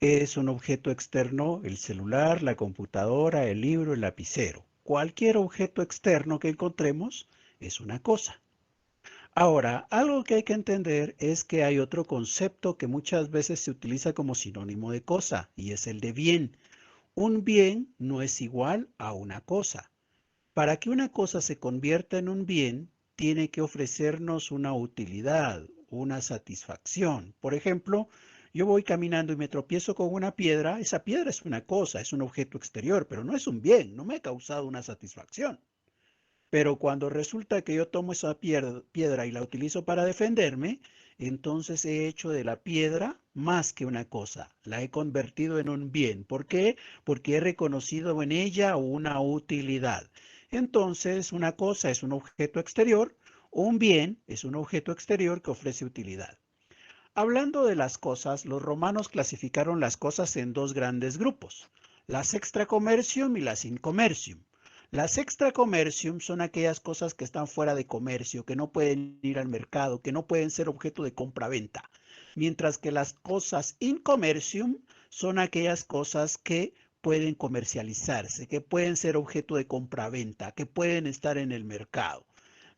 Es un objeto externo el celular, la computadora, el libro, el lapicero. Cualquier objeto externo que encontremos es una cosa. Ahora, algo que hay que entender es que hay otro concepto que muchas veces se utiliza como sinónimo de cosa, y es el de bien. Un bien no es igual a una cosa. Para que una cosa se convierta en un bien, tiene que ofrecernos una utilidad, una satisfacción. Por ejemplo, yo voy caminando y me tropiezo con una piedra. Esa piedra es una cosa, es un objeto exterior, pero no es un bien, no me ha causado una satisfacción. Pero cuando resulta que yo tomo esa piedra y la utilizo para defenderme, entonces he hecho de la piedra más que una cosa, la he convertido en un bien. ¿Por qué? Porque he reconocido en ella una utilidad. Entonces, una cosa es un objeto exterior, un bien es un objeto exterior que ofrece utilidad. Hablando de las cosas, los romanos clasificaron las cosas en dos grandes grupos, las extra commercium y las in commercium. Las extra commercium son aquellas cosas que están fuera de comercio, que no pueden ir al mercado, que no pueden ser objeto de compra-venta. Mientras que las cosas in commercium son aquellas cosas que pueden comercializarse, que pueden ser objeto de compra-venta, que pueden estar en el mercado.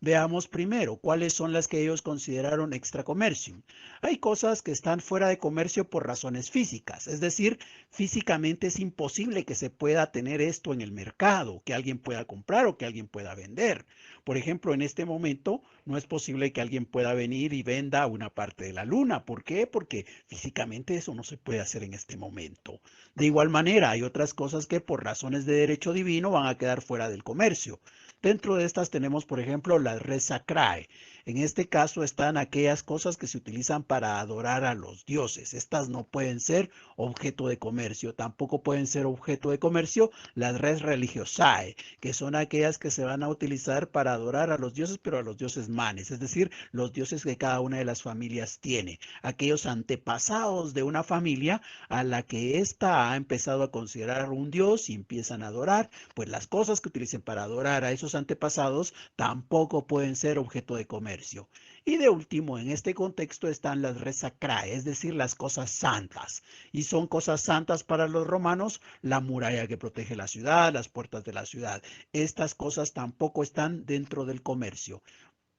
Veamos primero cuáles son las que ellos consideraron extra commercium. Hay cosas que están fuera de comercio por razones físicas, es decir, físicamente es imposible que se pueda tener esto en el mercado, que alguien pueda comprar o que alguien pueda vender. Por ejemplo, en este momento no es posible que alguien pueda venir y venda una parte de la luna. ¿Por qué? Porque físicamente eso no se puede hacer en este momento. De igual manera, hay otras cosas que por razones de derecho divino van a quedar fuera del comercio. Dentro de estas tenemos, por ejemplo, las res sacrae. En este caso están aquellas cosas que se utilizan para adorar a los dioses. Estas no pueden ser objeto de comercio. Tampoco pueden ser objeto de comercio las res religiosae, que son aquellas que se van a utilizar para adorar a los dioses, pero a los dioses manes, es decir, los dioses que cada una de las familias tiene. Aquellos antepasados de una familia a la que ésta ha empezado a considerar un dios y empiezan a adorar, pues las cosas que utilicen para adorar a esos antepasados tampoco pueden ser objeto de comercio. Y de último, en este contexto están las res sacrae, es decir, las cosas santas. Y son cosas santas para los romanos, la muralla que protege la ciudad, las puertas de la ciudad. Estas cosas tampoco están dentro del comercio.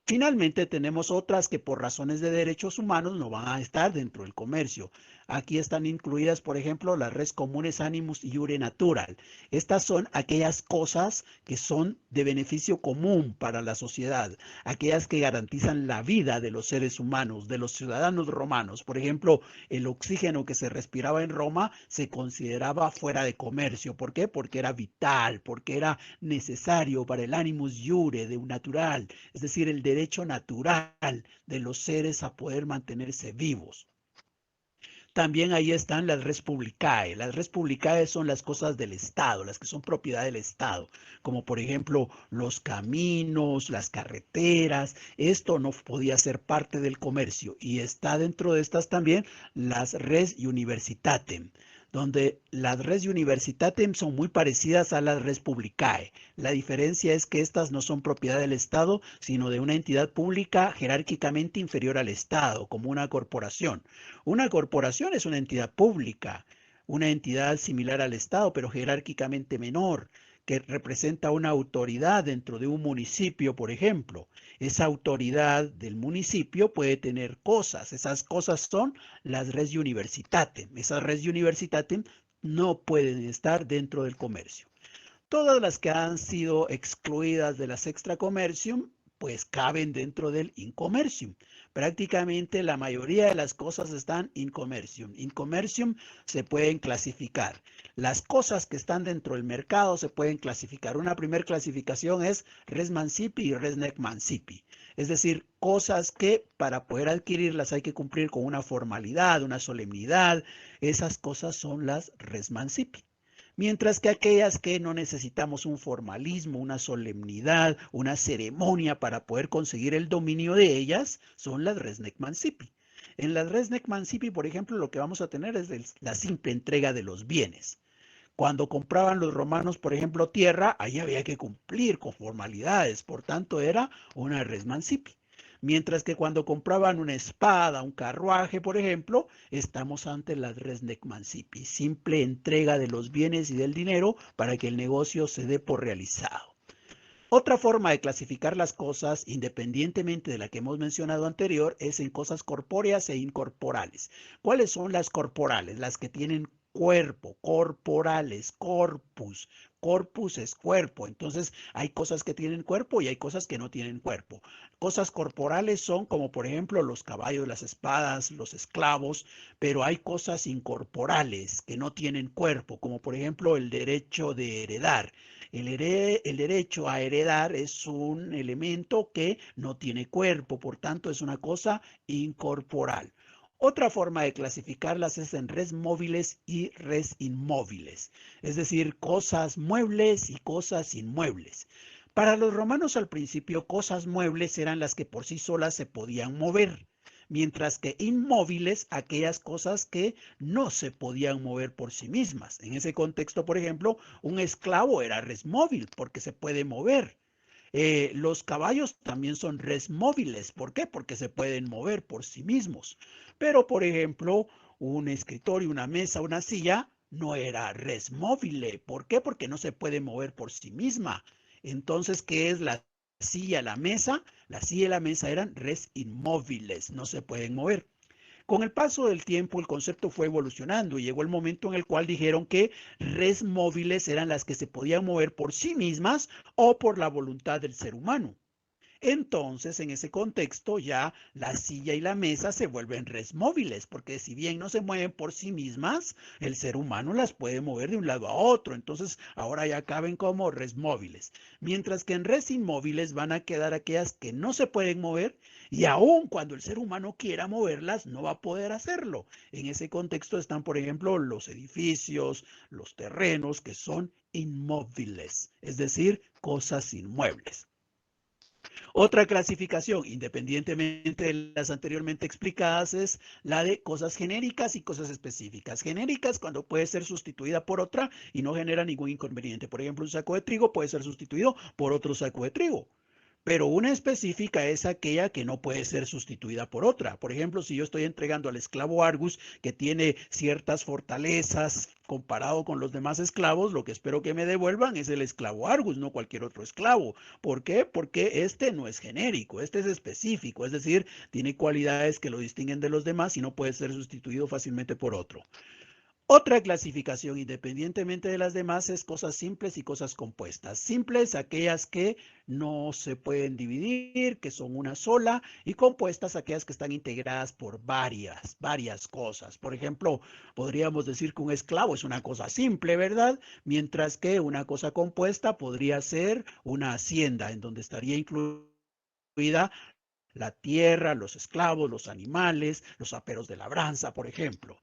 Finalmente, tenemos otras que por razones de derechos humanos no van a estar dentro del comercio. Aquí están incluidas, por ejemplo, las res comunes animus iure natural. Estas son aquellas cosas que son de beneficio común para la sociedad, aquellas que garantizan la vida de los seres humanos, de los ciudadanos romanos. Por ejemplo, el oxígeno que se respiraba en Roma se consideraba fuera de comercio. ¿Por qué? Porque era vital, porque era necesario para el animus iure de un natural, es decir, el derecho natural de los seres a poder mantenerse vivos. También ahí están las res publicae. Las res publicae son las cosas del Estado, las que son propiedad del Estado, como por ejemplo los caminos, las carreteras. Esto no podía ser parte del comercio y está dentro de estas también las res universitatem, donde las res universitatem son muy parecidas a las res publicae. La diferencia es que estas no son propiedad del Estado, sino de una entidad pública jerárquicamente inferior al Estado, como una corporación. Una corporación es una entidad pública, una entidad similar al Estado, pero jerárquicamente menor, que representa una autoridad dentro de un municipio, por ejemplo. Esa autoridad del municipio puede tener cosas. Esas cosas son las res universitatem. Esas res universitatem no pueden estar dentro del comercio. Todas las que han sido excluidas de las extra commercium, pues caben dentro del in commercium. Prácticamente la mayoría de las cosas están in commercium. In commercium se pueden clasificar. Las cosas que están dentro del mercado se pueden clasificar. Una primera clasificación es res mancipi y res nec mancipi. Es decir, cosas que para poder adquirirlas hay que cumplir con una formalidad, una solemnidad. Esas cosas son las res mancipi. Mientras que aquellas que no necesitamos un formalismo, una solemnidad, una ceremonia para poder conseguir el dominio de ellas, son las res nec mancipi. En las res nec mancipi, por ejemplo, lo que vamos a tener es la simple entrega de los bienes. Cuando compraban los romanos, por ejemplo, tierra, ahí había que cumplir con formalidades, por tanto era una res mancipi. Mientras que cuando compraban una espada, un carruaje, por ejemplo, estamos ante la res necmancipi, simple entrega de los bienes y del dinero para que el negocio se dé por realizado. Otra forma de clasificar las cosas, independientemente de la que hemos mencionado anterior, es en cosas corpóreas e incorporales. ¿Cuáles son las corporales? Las que tienen cuerpo, corporales, corpus. Corpus es cuerpo, entonces hay cosas que tienen cuerpo y hay cosas que no tienen cuerpo. Cosas corporales son como por ejemplo los caballos, las espadas, los esclavos, pero hay cosas incorporales que no tienen cuerpo, como por ejemplo el derecho de heredar. El derecho a heredar es un elemento que no tiene cuerpo, por tanto es una cosa incorporal. Otra forma de clasificarlas es en res móviles y res inmóviles, es decir, cosas muebles y cosas inmuebles. Para los romanos al principio, cosas muebles eran las que por sí solas se podían mover, mientras que inmóviles aquellas cosas que no se podían mover por sí mismas. En ese contexto, por ejemplo, un esclavo era res móvil porque se puede mover. Los caballos también son res móviles. ¿Por qué? Porque se pueden mover por sí mismos. Pero, por ejemplo, un escritorio, una mesa, una silla no era res móvile. ¿Por qué? Porque no se puede mover por sí misma. Entonces, ¿qué es la silla, la mesa? La silla y la mesa eran res inmóviles, no se pueden mover. Con el paso del tiempo, el concepto fue evolucionando y llegó el momento en el cual dijeron que res móviles eran las que se podían mover por sí mismas o por la voluntad del ser humano. Entonces, en ese contexto, ya la silla y la mesa se vuelven res móviles, porque si bien no se mueven por sí mismas, el ser humano las puede mover de un lado a otro. Entonces, ahora ya caben como res móviles. Mientras que en res inmóviles van a quedar aquellas que no se pueden mover y aun cuando el ser humano quiera moverlas, no va a poder hacerlo. En ese contexto están, por ejemplo, los edificios, los terrenos que son inmóviles, es decir, cosas inmuebles. Otra clasificación, independientemente de las anteriormente explicadas, es la de cosas genéricas y cosas específicas. Genéricas cuando puede ser sustituida por otra y no genera ningún inconveniente. Por ejemplo, un saco de trigo puede ser sustituido por otro saco de trigo. Pero una específica es aquella que no puede ser sustituida por otra. Por ejemplo, si yo estoy entregando al esclavo Argus, que tiene ciertas fortalezas comparado con los demás esclavos, lo que espero que me devuelvan es el esclavo Argus, no cualquier otro esclavo. ¿Por qué? Porque este no es genérico, este es específico, es decir, tiene cualidades que lo distinguen de los demás y no puede ser sustituido fácilmente por otro. Otra clasificación, independientemente de las demás, es cosas simples y cosas compuestas. Simples, aquellas que no se pueden dividir, que son una sola, y compuestas, aquellas que están integradas por varias cosas. Por ejemplo, podríamos decir que un esclavo es una cosa simple, ¿verdad? Mientras que una cosa compuesta podría ser una hacienda, en donde estaría incluida la tierra, los esclavos, los animales, los aperos de labranza, por ejemplo.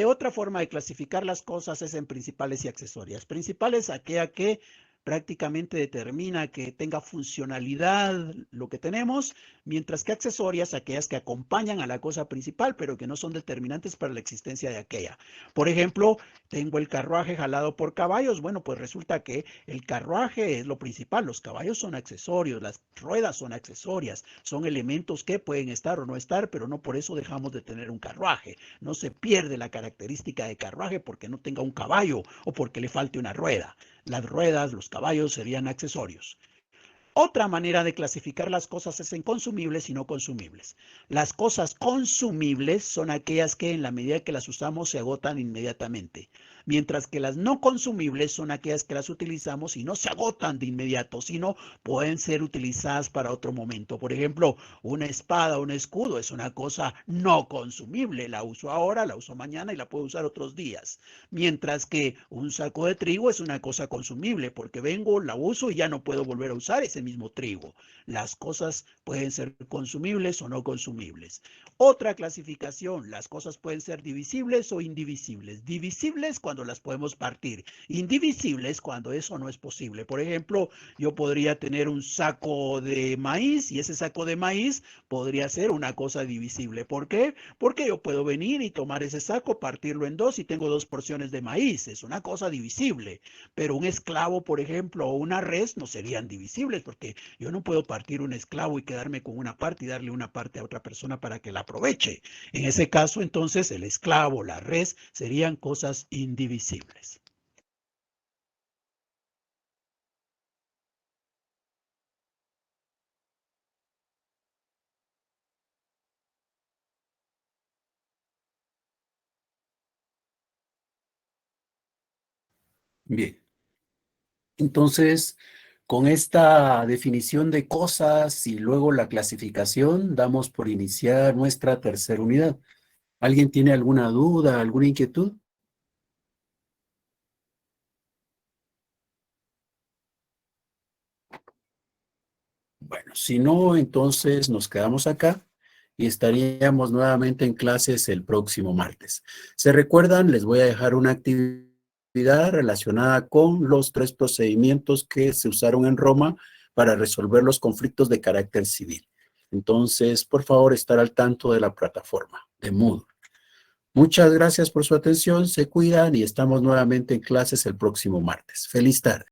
Otra forma de clasificar las cosas es en principales y accesorias. Principales, aquella que prácticamente determina que tenga funcionalidad lo que tenemos, mientras que accesorias, aquellas que acompañan a la cosa principal, pero que no son determinantes para la existencia de aquella. Por ejemplo, tengo el carruaje jalado por caballos. Bueno, pues resulta que el carruaje es lo principal, los caballos son accesorios, las ruedas son accesorias, son elementos que pueden estar o no estar, pero no por eso dejamos de tener un carruaje. No se pierde la característica de carruaje porque no tenga un caballo o porque le falte una rueda. Las ruedas, los caballos serían accesorios. Otra manera de clasificar las cosas es en consumibles y no consumibles. Las cosas consumibles son aquellas que en la medida que las usamos se agotan inmediatamente, mientras que las no consumibles son aquellas que las utilizamos y no se agotan de inmediato, sino pueden ser utilizadas para otro momento. Por ejemplo, una espada o un escudo es una cosa no consumible. La uso ahora, la uso mañana y la puedo usar otros días. Mientras que un saco de trigo es una cosa consumible porque vengo, la uso y ya no puedo volver a usar ese mismo trigo. Las cosas pueden ser consumibles o no consumibles. Otra clasificación, las cosas pueden ser divisibles o indivisibles. Divisibles cuando cuando las podemos partir. Indivisibles cuando eso no es posible. Por ejemplo, yo podría tener un saco de maíz y ese saco de maíz podría ser una cosa divisible. ¿Por qué? Porque yo puedo venir y tomar ese saco, partirlo en dos y tengo 2 porciones de maíz. Es una cosa divisible. Pero un esclavo, por ejemplo, o una res no serían divisibles porque yo no puedo partir un esclavo y quedarme con una parte y darle una parte a otra persona para que la aproveche. En ese caso, entonces, el esclavo, la res, serían cosas indivisibles. Bien. Entonces, con esta definición de cosas y luego la clasificación, damos por iniciar nuestra tercera unidad. ¿Alguien tiene alguna duda, alguna inquietud? Bueno, si no, entonces nos quedamos acá y estaríamos nuevamente en clases el próximo martes. ¿Se recuerdan? Les voy a dejar una actividad relacionada con los 3 procedimientos que se usaron en Roma para resolver los conflictos de carácter civil. Entonces, por favor, estar al tanto de la plataforma de Moodle. Muchas gracias por su atención, se cuidan y estamos nuevamente en clases el próximo martes. Feliz tarde.